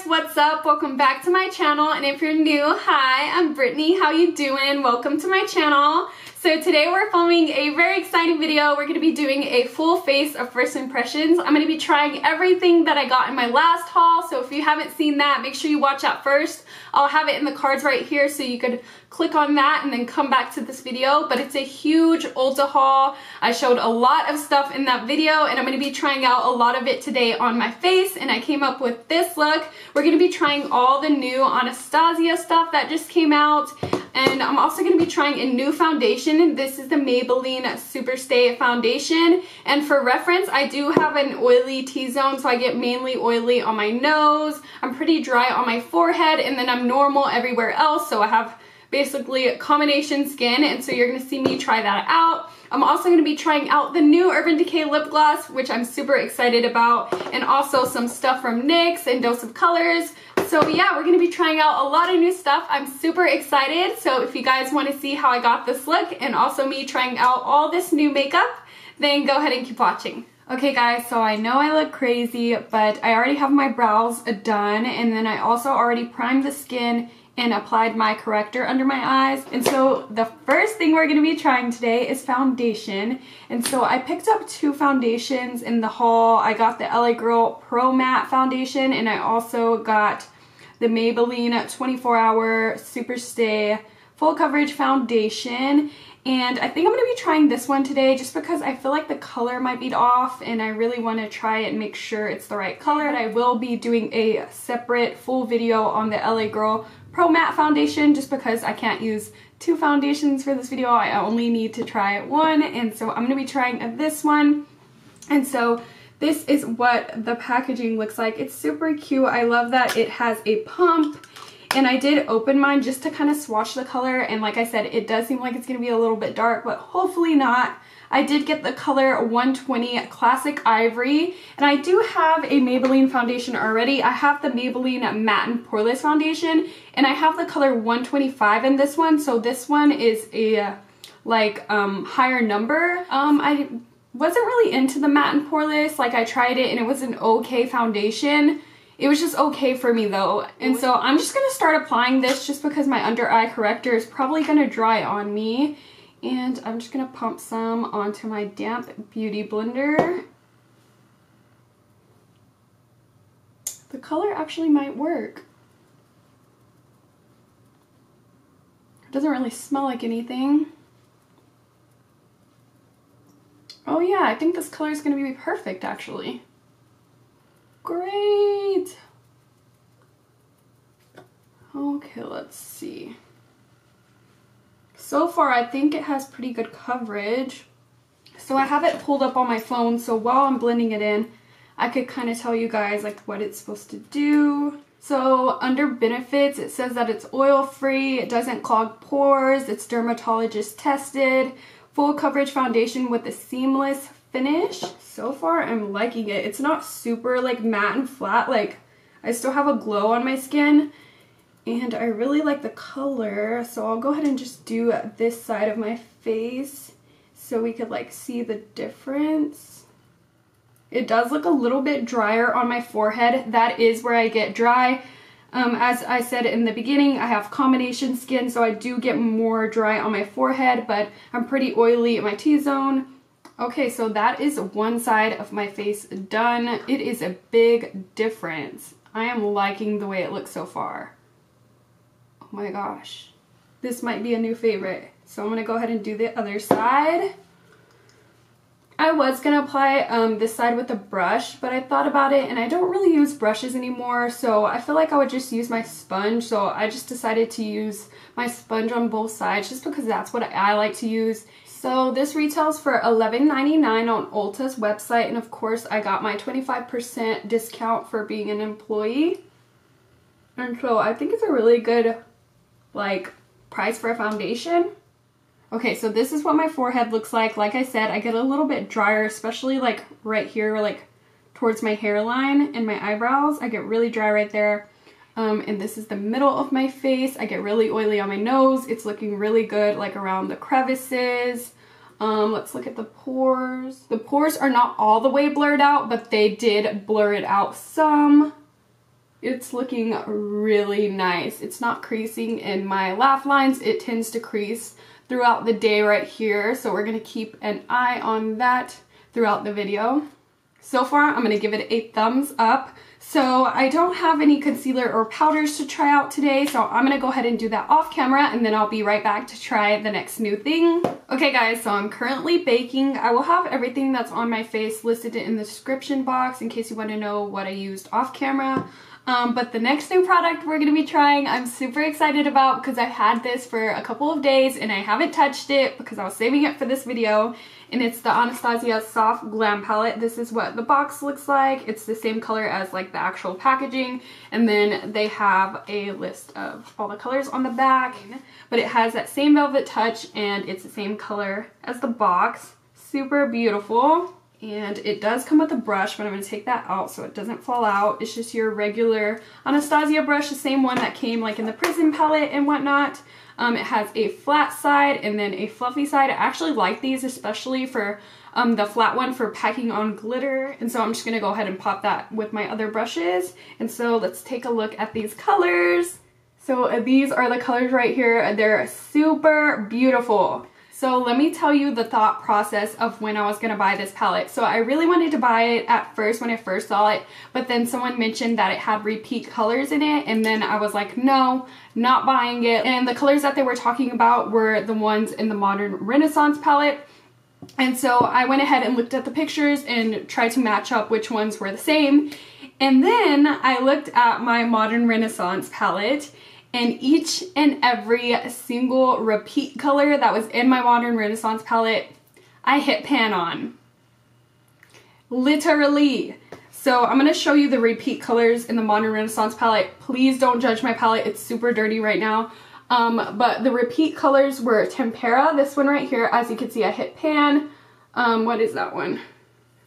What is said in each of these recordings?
what's up? Welcome back to my channel, and if you're new, hi, I'm Brittany. How you doing? Welcome to my channel. So today we're filming a very exciting video. We're going to be doing a full face of first impressions. I'm going to be trying everything that I got in my last haul, so if you haven't seen that, make sure you watch out first. I'll have it in the cards right here so you could click on that and then come back to this video. But it's a huge Ulta haul. I showed a lot of stuff in that video, and I'm going to be trying out a lot of it today on my face, and I came up with this look. We're going to be trying all the new Anastasia stuff that just came out, and I'm also going to be trying a new foundation. This is the Maybelline Superstay foundation, and for reference, I do have an oily T-zone, so I get mainly oily on my nose. I'm pretty dry on my forehead, and then I'm normal everywhere else, so I have basically combination skin, and so you're going to see me try that out. I'm also going to be trying out the new Urban Decay lip gloss, which I'm super excited about, and also some stuff from NYX and Dose of Colors. So yeah, we're going to be trying out a lot of new stuff. I'm super excited. So if you guys want to see how I got this look and also me trying out all this new makeup, then go ahead and keep watching. Okay guys, so I know I look crazy, but I already have my brows done, and then I also already primed the skin and applied my corrector under my eyes. And so the first thing we're going to be trying today is foundation. And so I picked up two foundations in the haul. I got the LA Girl Pro Matte foundation, and I also got the Maybelline 24-Hour Superstay Full Coverage Foundation. And I think I'm going to be trying this one today just because I feel like the color might be off, and I really want to try it and make sure it's the right color. But I will be doing a separate full video on the LA Girl Pro Matte foundation just because I can't use two foundations for this video. I only need to try one, and so I'm going to be trying this one. And so this is what the packaging looks like. It's super cute. I love that it has a pump. And I did open mine just to kind of swatch the color, and like I said, it does seem like it's going to be a little bit dark, but hopefully not. I did get the color 120 Classic Ivory, and I do have a Maybelline foundation already. I have the Maybelline Matte and Poreless foundation, and I have the color 125 in this one, so this one is a higher number. I wasn't really into the Matte and Poreless. Like, I tried it and it was an okay foundation. It was just okay for me though. And so I'm just going to start applying this just because my under eye corrector is probably going to dry on me. And I'm just going to pump some onto my damp beauty blender. The color actually might work. It doesn't really smell like anything. Oh yeah, I think this color is going to be perfect actually. Great. Okay, let's see. So far, I think it has pretty good coverage. So I have it pulled up on my phone, so while I'm blending it in, I could kind of tell you guys like what it's supposed to do. So under benefits, it says that it's oil-free, it doesn't clog pores, it's dermatologist tested, full coverage foundation with a seamless finish. So far I'm liking it. It's not super like matte and flat, like I still have a glow on my skin, and I really like the color. So I'll go ahead and just do this side of my face so we could like see the difference. It does look a little bit drier on my forehead. That is where I get dry. As I said in the beginning, I have combination skin, so I do get more dry on my forehead, but I'm pretty oily in my T-zone. Okay, so that is one side of my face done. It is a big difference. I am liking the way it looks so far. Oh my gosh. This might be a new favorite. So I'm going to go ahead and do the other side. I was going to apply this side with a brush, but I thought about it and I don't really use brushes anymore, so I feel like I would just use my sponge. So I just decided to use my sponge on both sides just because that's what I like to use. So this retails for $11.99 on Ulta's website, and of course I got my 25% discount for being an employee. And so I think it's a really good like price for a foundation. Okay, so this is what my forehead looks like. Like I said, I get a little bit drier, especially like right here, like towards my hairline and my eyebrows. I get really dry right there. And this is the middle of my face. I get really oily on my nose. It's looking really good like around the crevices. Let's look at the pores. The pores are not all the way blurred out, but they did blur it out some. it's looking really nice. It's not creasing in my laugh lines. It tends to crease throughout the day right here, so we're going to keep an eye on that throughout the video. So far, I'm going to give it a thumbs up. So I don't have any concealer or powders to try out today, so I'm going to go ahead and do that off camera, and then I'll be right back to try the next new thing. Okay guys, so I'm currently baking. I will have everything that's on my face listed in the description box in case you want to know what I used off camera. But the next new product we're going to be trying, I'm super excited about because I've had this for a couple of days and I haven't touched it because I was saving it for this video. And it's the Anastasia Soft Glam Palette. This is what the box looks like. It's the same color as like the actual packaging. And then they have a list of all the colors on the back. But it has that same velvet touch and it's the same color as the box. Super beautiful. And it does come with a brush, but I'm going to take that out so it doesn't fall out. It's just your regular Anastasia brush, the same one that came like in the Prism palette and whatnot. It has a flat side and then a fluffy side. I actually like these, especially for the flat one for packing on glitter. And so I'm just going to go ahead and pop that with my other brushes. And so let's take a look at these colors. So these are the colors right here. They're super beautiful. So let me tell you the thought process of when I was going to buy this palette. So I really wanted to buy it at first when I first saw it, but then someone mentioned that it had repeat colors in it, and then I was like, no, not buying it. And the colors that they were talking about were the ones in the Modern Renaissance palette. And so I went ahead and looked at the pictures and tried to match up which ones were the same. And then I looked at my Modern Renaissance palette, and each and every single repeat color that was in my Modern Renaissance palette, I hit pan on. Literally. So I'm going to show you the repeat colors in the Modern Renaissance palette. Please don't judge my palette. It's super dirty right now. But the repeat colors were Tempera, this one right here. As you can see, I hit pan. What is that one?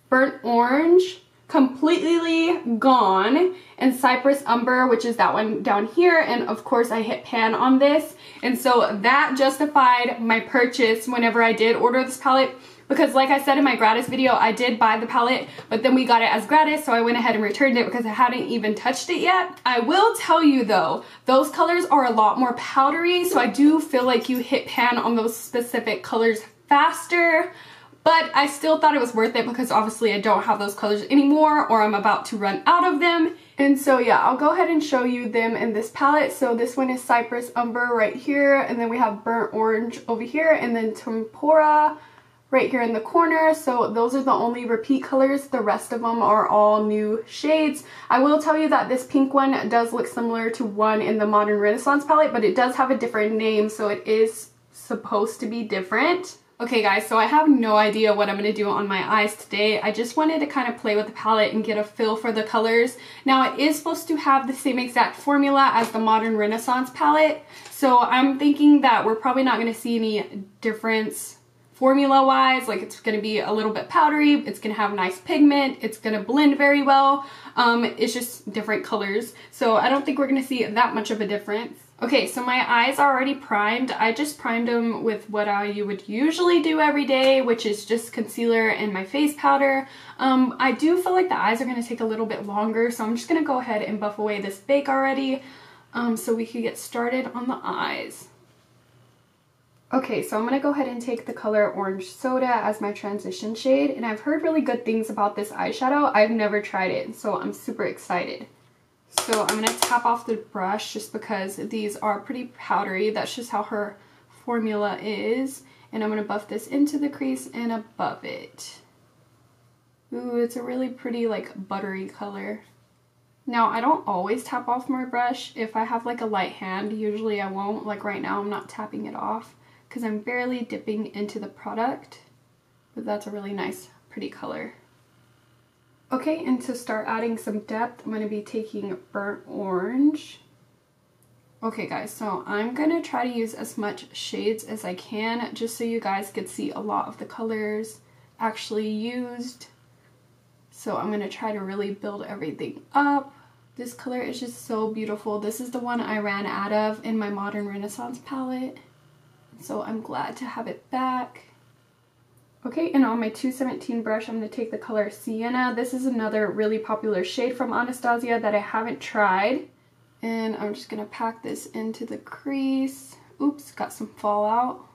Burnt Orange. Completely Gone, and Cypress Umber, which is that one down here, and of course I hit pan on this, and so that justified my purchase whenever I did order this palette, because like I said in my gratis video, I did buy the palette, but then we got it as gratis, so I went ahead and returned it because I hadn't even touched it yet. I will tell you though, those colors are a lot more powdery, so I do feel like you hit pan on those specific colors faster. But I still thought it was worth it because obviously I don't have those colors anymore, or I'm about to run out of them. And so yeah, I'll go ahead and show you them in this palette. So this one is Cypress Umber right here, and then we have Burnt Orange over here, and then Tempera right here in the corner. So those are the only repeat colors. The rest of them are all new shades. I will tell you that this pink one does look similar to one in the Modern Renaissance palette, but it does have a different name, so it is supposed to be different. Okay guys, so I have no idea what I'm going to do on my eyes today. I just wanted to kind of play with the palette and get a feel for the colors. Now it is supposed to have the same exact formula as the Modern Renaissance palette, so I'm thinking that we're probably not going to see any difference formula wise. Like, it's going to be a little bit powdery, it's going to have nice pigment, it's going to blend very well. It's just different colors, so I don't think we're going to see that much of a difference. Okay, so my eyes are already primed. I just primed them with what I would usually do every day, which is just concealer and my face powder. I do feel like the eyes are going to take a little bit longer, so I'm just going to go ahead and buff away this bake already so we can get started on the eyes. Okay, so I'm going to go ahead and take the color Orange Soda as my transition shade, and I've heard really good things about this eyeshadow. I've never tried it, so I'm super excited. So I'm going to tap off the brush just because these are pretty powdery. That's just how her formula is. And I'm going to buff this into the crease and above it. Ooh, it's a really pretty like buttery color. Now I don't always tap off my brush. If I have like a light hand, usually I won't. Like right now I'm not tapping it off because I'm barely dipping into the product. But that's a really nice, pretty color. Okay, and to start adding some depth, I'm going to be taking Burnt Orange. Okay guys, so I'm going to try to use as much shades as I can just so you guys could see a lot of the colors actually used. So I'm going to try to really build everything up. This color is just so beautiful. This is the one I ran out of in my Modern Renaissance palette. So I'm glad to have it back. Okay, and on my 217 brush, I'm going to take the color Sienna. This is another really popular shade from Anastasia that I haven't tried. And I'm just going to pack this into the crease. Oops, got some fallout.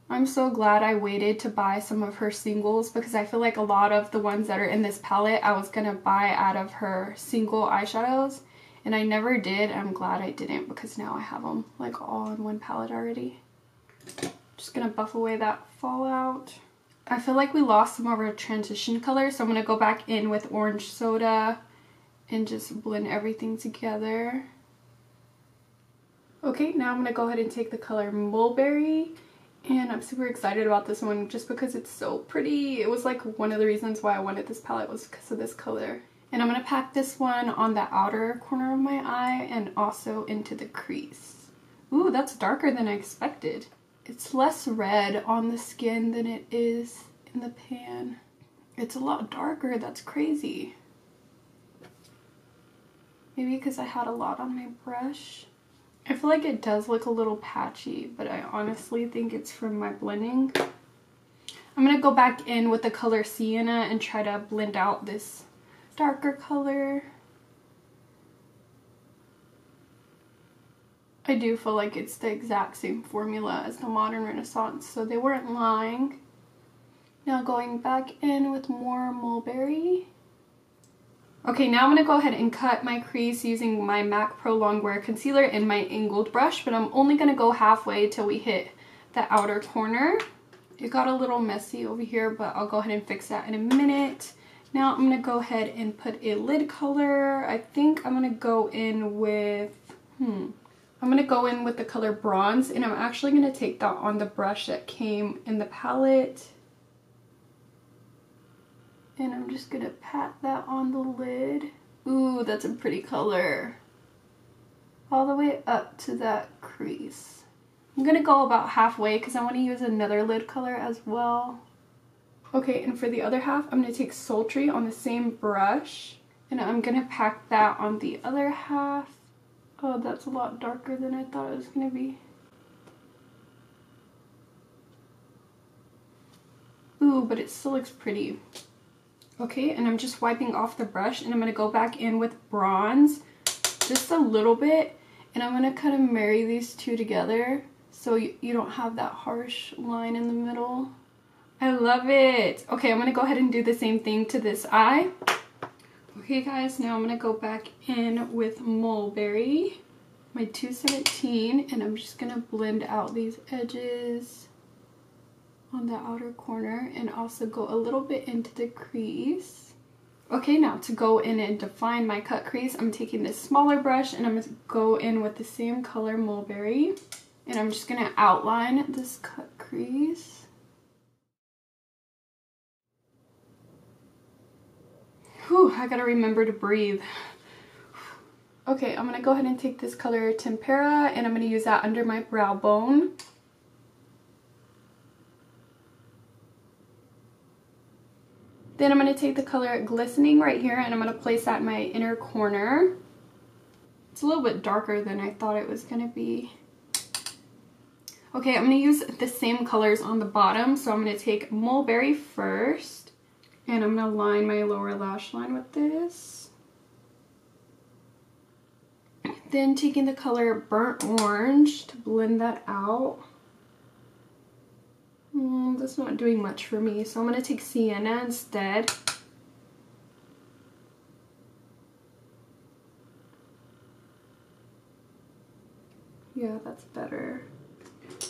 I'm so glad I waited to buy some of her singles because I feel like a lot of the ones that are in this palette I was going to buy out of her single eyeshadows. And I never did. I'm glad I didn't because now I have them like all in one palette already. Just gonna buff away that fallout. I feel like we lost some of our transition colors, so I'm gonna go back in with orange soda and just blend everything together. Okay, now I'm gonna go ahead and take the color Mulberry, and I'm super excited about this one just because it's so pretty. It was like one of the reasons why I wanted this palette was because of this color. And I'm gonna pack this one on the outer corner of my eye and also into the crease. Ooh, that's darker than I expected. It's less red on the skin than it is in the pan. It's a lot darker, that's crazy. Maybe because I had a lot on my brush. I feel like it does look a little patchy, but I honestly think it's from my blending. I'm gonna go back in with the color Sienna and try to blend out this darker color. I do feel like it's the exact same formula as the Modern Renaissance, so they weren't lying. Now going back in with more Mulberry. Okay, now I'm going to go ahead and cut my crease using my MAC Pro Longwear Concealer and my angled brush, but I'm only going to go halfway till we hit the outer corner. It got a little messy over here, but I'll go ahead and fix that in a minute. Now I'm going to go ahead and put a lid color. I think I'm going to go in with, I'm going to go in with the color Bronze, and I'm actually going to take that on the brush that came in the palette. And I'm just going to pat that on the lid. Ooh, that's a pretty color. All the way up to that crease. I'm going to go about halfway because I want to use another lid color as well. Okay, and for the other half, I'm going to take Sultry on the same brush. And I'm going to pack that on the other half. Oh, that's a lot darker than I thought it was going to be. Ooh, but it still looks pretty. Okay, and I'm just wiping off the brush, and I'm going to go back in with Bronze just a little bit. And I'm going to kind of marry these two together so you don't have that harsh line in the middle. I love it. Okay, I'm going to go ahead and do the same thing to this eye. Okay guys, now I'm going to go back in with Mulberry, my 217, and I'm just going to blend out these edges on the outer corner and also go a little bit into the crease. Okay, now to go in and define my cut crease, I'm taking this smaller brush and I'm going to go in with the same color Mulberry, and I'm just going to outline this cut crease. Whew, I gotta remember to breathe. Okay, I'm gonna go ahead and take this color Tempera and I'm gonna use that under my brow bone. Then I'm gonna take the color Glistening right here and I'm gonna place that in my inner corner. It's a little bit darker than I thought it was gonna be. Okay, I'm gonna use the same colors on the bottom, so I'm gonna take Mulberry first. And I'm going to line my lower lash line with this. Then taking the color Burnt Orange to blend that out. That's not doing much for me, so I'm going to take Sienna instead. Yeah, that's better.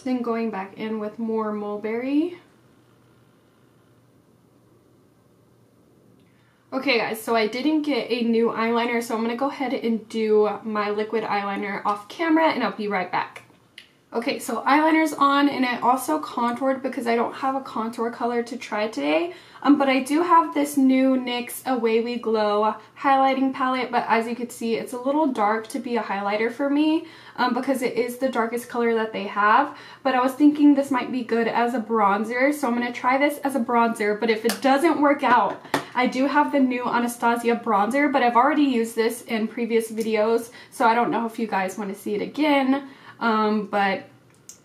Then going back in with more Mulberry. Okay guys, so I didn't get a new eyeliner, so I'm going to go ahead and do my liquid eyeliner off camera and I'll be right back. Okay, so eyeliner's on, and I also contoured because I don't have a contour color to try today. But I do have this new NYX Away We Glow highlighting palette, but as you can see, it's a little dark to be a highlighter for me because it is the darkest color that they have. But I was thinking this might be good as a bronzer, so I'm going to try this as a bronzer. But if it doesn't work out, I do have the new Anastasia bronzer, but I've already used this in previous videos, so I don't know if you guys want to see it again. But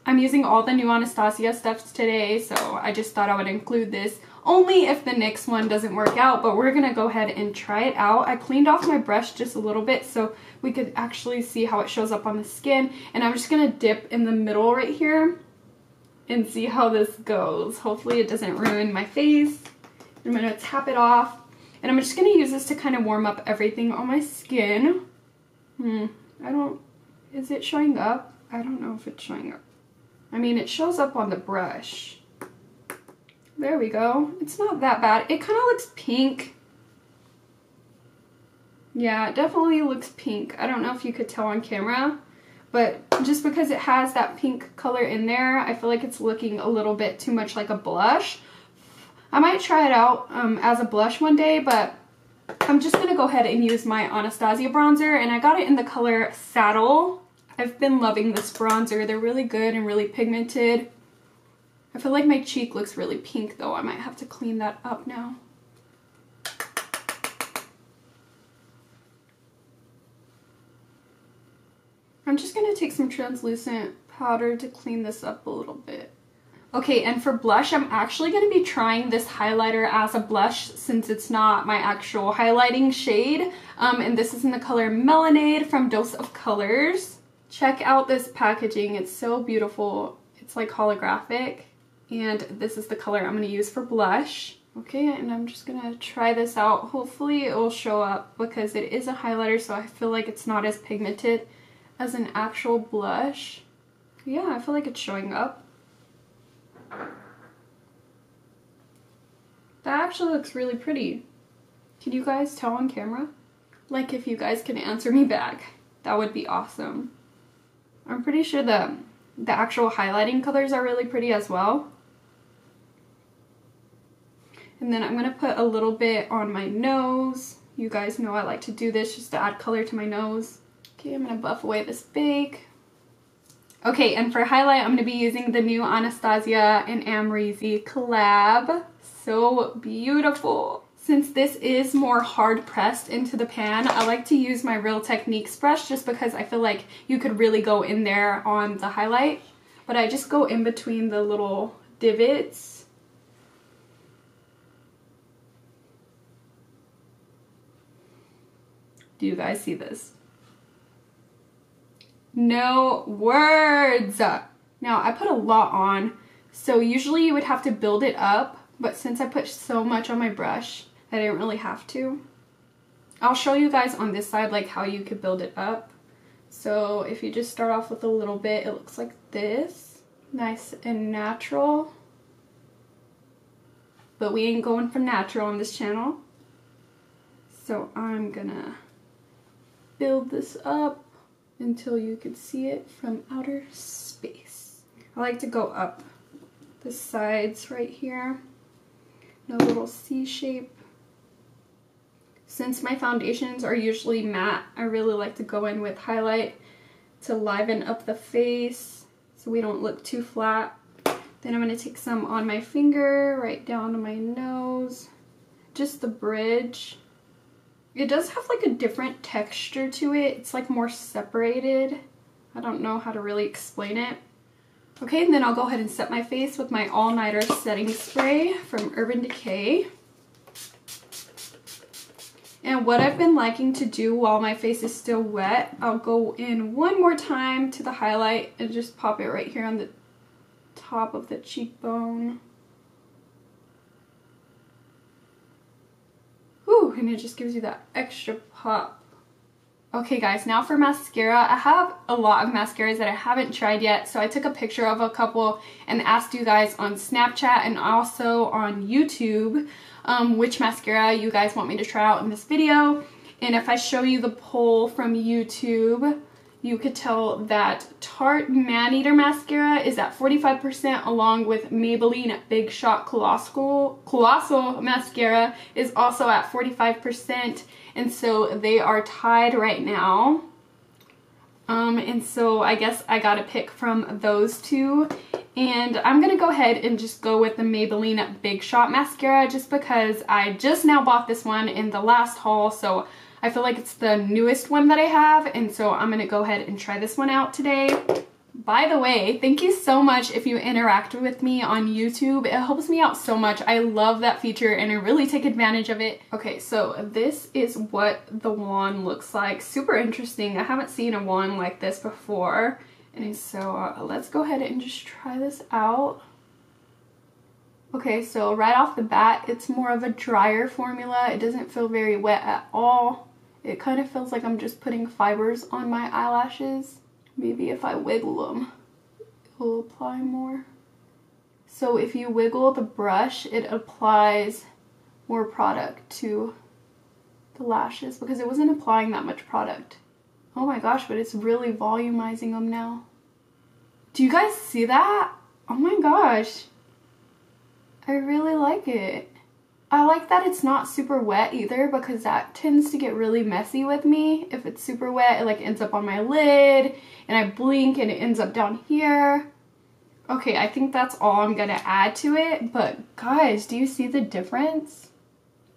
I'm using all the new Anastasia stuff today, so I just thought I would include this only if the NYX one doesn't work out, but we're gonna go ahead and try it out. I cleaned off my brush just a little bit so we could actually see how it shows up on the skin, and I'm just gonna dip in the middle right here and see how this goes. Hopefully it doesn't ruin my face. I'm gonna tap it off, and I'm just gonna use this to kind of warm up everything on my skin. Is it showing up? I don't know if it's showing up. I mean, it shows up on the brush. There we go. It's not that bad. It kind of looks pink. Yeah, it definitely looks pink. I don't know if you could tell on camera, but just because it has that pink color in there, I feel like it's looking a little bit too much like a blush. I might try it out as a blush one day, but I'm just going to go ahead and use my Anastasia bronzer, and I got it in the color Saddle. I've been loving this bronzer. They're really good and really pigmented. I feel like my cheek looks really pink though. I might have to clean that up now. I'm just going to take some translucent powder to clean this up a little bit. Okay, and for blush, I'm actually going to be trying this highlighter as a blush since it's not my actual highlighting shade. And this is in the color Melonade from Dose of Colors. Check out this packaging. It's so beautiful. It's like holographic. And this is the color I'm going to use for blush. Okay, and I'm just going to try this out. Hopefully it will show up because it is a highlighter, so I feel like it's not as pigmented as an actual blush. Yeah, I feel like it's showing up. That actually looks really pretty. Can you guys tell on camera? Like, if you guys can answer me back, that would be awesome. I'm pretty sure the actual highlighting colors are really pretty as well. And then I'm going to put a little bit on my nose. You guys know I like to do this just to add color to my nose. Okay, I'm going to buff away this bake. Okay, and for highlight, I'm going to be using the new Anastasia and Amrezy collab. So beautiful. Since this is more hard pressed into the pan, I like to use my Real Techniques brush just because I feel like you could really go in there on the highlight. But I just go in between the little divots. Do you guys see this? No words. Now I put a lot on, so usually you would have to build it up, but since I put so much on my brush, I didn't really have to. I'll show you guys on this side like how you could build it up. So if you just start off with a little bit, it looks like this. Nice and natural. But we ain't going for natural on this channel. So I'm gonna build this up until you can see it from outer space. I like to go up the sides right here in a little C shape. Since my foundations are usually matte, I really like to go in with highlight to liven up the face so we don't look too flat. Then I'm going to take some on my finger right down to my nose, just the bridge. It does have like a different texture to it. It's like more separated. I don't know how to really explain it. Okay, and then I'll go ahead and set my face with my All Nighter setting spray from Urban Decay. And what I've been liking to do while my face is still wet, I'll go in one more time to the highlight and just pop it right here on the top of the cheekbone. Whew, and it just gives you that extra pop. Okay guys, now for mascara. I have a lot of mascaras that I haven't tried yet, so I took a picture of a couple and asked you guys on Snapchat and also on YouTube which mascara you guys want me to try out in this video. And if I show you the poll from YouTube, you could tell that Tarte Maneater Mascara is at 45%, along with Maybelline Big Shot Colossal Mascara is also at 45%, and so they are tied right now. And so I guess I gotta pick from those two, and I'm gonna go ahead and just go with the Maybelline Big Shot Mascara just because I just now bought this one in the last haul, so I feel like it's the newest one that I have, and so I'm gonna go ahead and try this one out today. By the way, thank you so much if you interact with me on YouTube. It helps me out so much. I love that feature and I really take advantage of it. Okay, so this is what the wand looks like. Super interesting. I haven't seen a wand like this before. And so let's go ahead and just try this out. Okay, so right off the bat, it's more of a drier formula. It doesn't feel very wet at all. It kind of feels like I'm just putting fibers on my eyelashes. Maybe if I wiggle them, it will apply more. So if you wiggle the brush, it applies more product to the lashes because it wasn't applying that much product. Oh my gosh, but it's really volumizing them now. Do you guys see that? Oh my gosh. I really like it. I like that it's not super wet either because that tends to get really messy with me. If it's super wet, it like ends up on my lid and I blink and it ends up down here. Okay, I think that's all I'm gonna add to it, but guys, do you see the difference?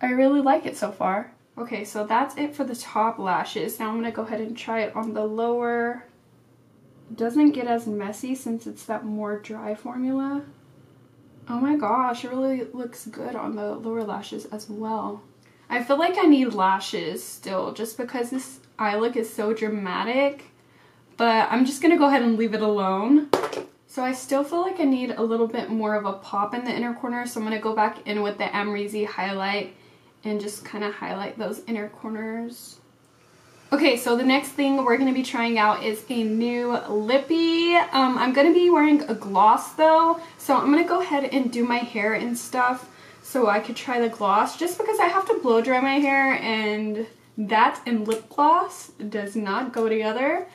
I really like it so far. Okay, so that's it for the top lashes. Now I'm gonna go ahead and try it on the lower. It doesn't get as messy since it's that more dry formula. Oh my gosh, it really looks good on the lower lashes as well. I feel like I need lashes still just because this eye look is so dramatic, but I'm just gonna go ahead and leave it alone. So I still feel like I need a little bit more of a pop in the inner corner, so I'm gonna go back in with the Amrezy highlight and just kind of highlight those inner corners. Okay, so the next thing we're going to be trying out is a new lippy. I'm going to be wearing a gloss though, so I'm going to go ahead and do my hair and stuff so I could try the gloss just because I have to blow dry my hair and that and lip gloss does not go together.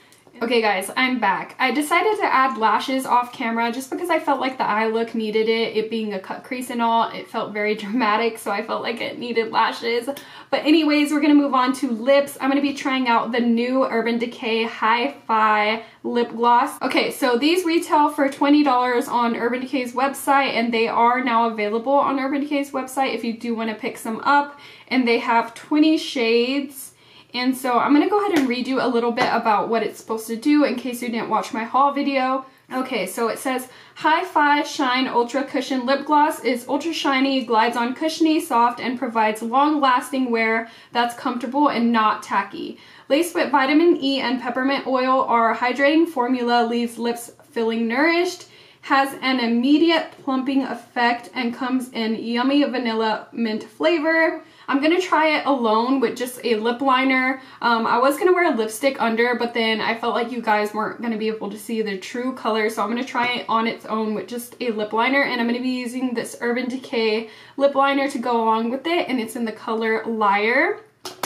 Okay guys, I'm back. I decided to add lashes off camera just because I felt like the eye look needed it. It being a cut crease and all, it felt very dramatic, so I felt like it needed lashes. But anyways, we're going to move on to lips. I'm going to be trying out the new Urban Decay Hi-Fi lip gloss. Okay, so these retail for $20 on Urban Decay's website, and they are now available on Urban Decay's website if you do want to pick some up. And they have 20 shades. And so I'm going to go ahead and read you a little bit about what it's supposed to do in case you didn't watch my haul video. Okay, so it says, Hi-Fi Shine Ultra Cushion Lip Gloss is ultra shiny, glides on cushiony, soft, and provides long-lasting wear that's comfortable and not tacky. Laced with vitamin E and peppermint oil, our hydrating formula leaves lips feeling nourished, has an immediate plumping effect, and comes in yummy vanilla mint flavor. I'm going to try it alone with just a lip liner. I was going to wear a lipstick under, but then I felt like you guys weren't going to be able to see the true color, so I'm going to try it on its own with just a lip liner, and I'm going to be using this Urban Decay lip liner to go along with it, and it's in the color Liar.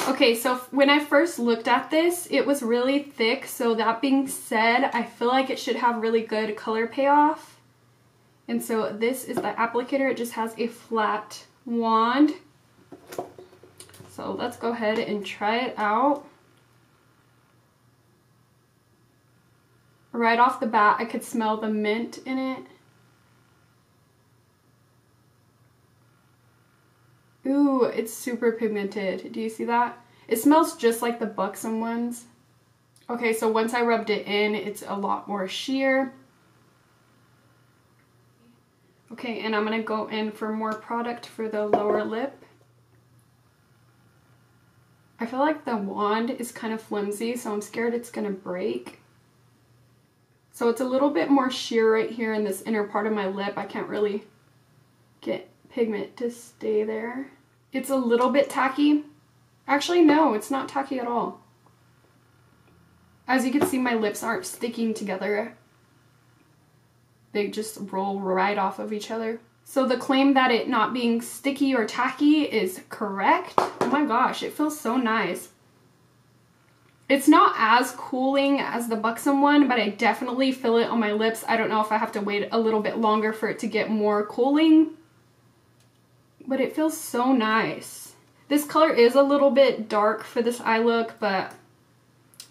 Okay, so when I first looked at this, it was really thick, so that being said, I feel like it should have really good color payoff. And so this is the applicator. It just has a flat wand. So let's go ahead and try it out. Right off the bat, I could smell the mint in it. Ooh, it's super pigmented. Do you see that? It smells just like the Buxom ones. Okay, so once I rubbed it in, it's a lot more sheer. Okay, and I'm going to go in for more product for the lower lip. I feel like the wand is kind of flimsy, so I'm scared it's going to break. So it's a little bit more sheer right here in this inner part of my lip. I can't really get pigment to stay there. It's a little bit tacky. Actually, no, it's not tacky at all. As you can see, my lips aren't sticking together. They just roll right off of each other. So the claim that it not being sticky or tacky is correct. Oh my gosh, it feels so nice. It's not as cooling as the Buxom one, but I definitely feel it on my lips. I don't know if I have to wait a little bit longer for it to get more cooling, but it feels so nice. This color is a little bit dark for this eye look, but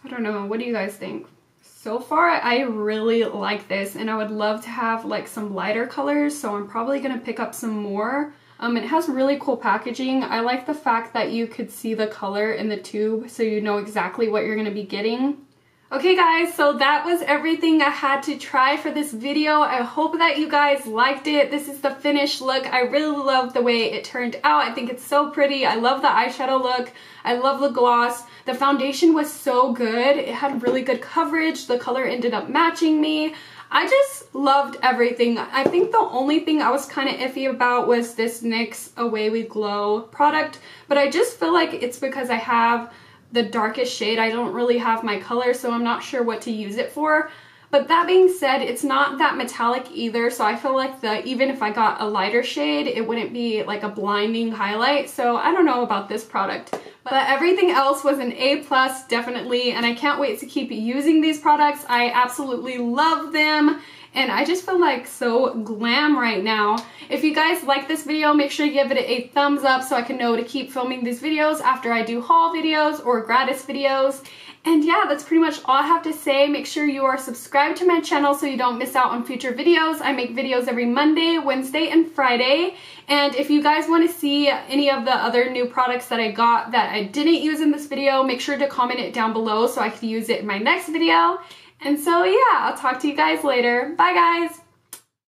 I don't know. What do you guys think? So far, I really like this, and I would love to have like some lighter colors, so I'm probably going to pick up some more. It has really cool packaging. I like the fact that you could see the color in the tube, so you know exactly what you're going to be getting. Okay guys, so that was everything I had to try for this video. I hope that you guys liked it. This is the finished look. I really love the way it turned out. I think it's so pretty. I love the eyeshadow look. I love the gloss. The foundation was so good. It had really good coverage. The color ended up matching me. I just loved everything. I think the only thing I was kind of iffy about was this NYX Away We Glow product, but I just feel like it's because I have the darkest shade. I don't really have my color, so I'm not sure what to use it for. But that being said, it's not that metallic either, so I feel like even if I got a lighter shade, it wouldn't be like a blinding highlight. So I don't know about this product. But everything else was an A+, definitely, and I can't wait to keep using these products. I absolutely love them. And I just feel like so glam right now. If you guys like this video, make sure you give it a thumbs up so I can know to keep filming these videos after I do haul videos or gratis videos. And yeah, that's pretty much all I have to say. Make sure you are subscribed to my channel so you don't miss out on future videos. I make videos every Monday, Wednesday, and Friday. And if you guys want to see any of the other new products that I got that I didn't use in this video, make sure to comment it down below so I can use it in my next video. And so yeah, I'll talk to you guys later. Bye guys!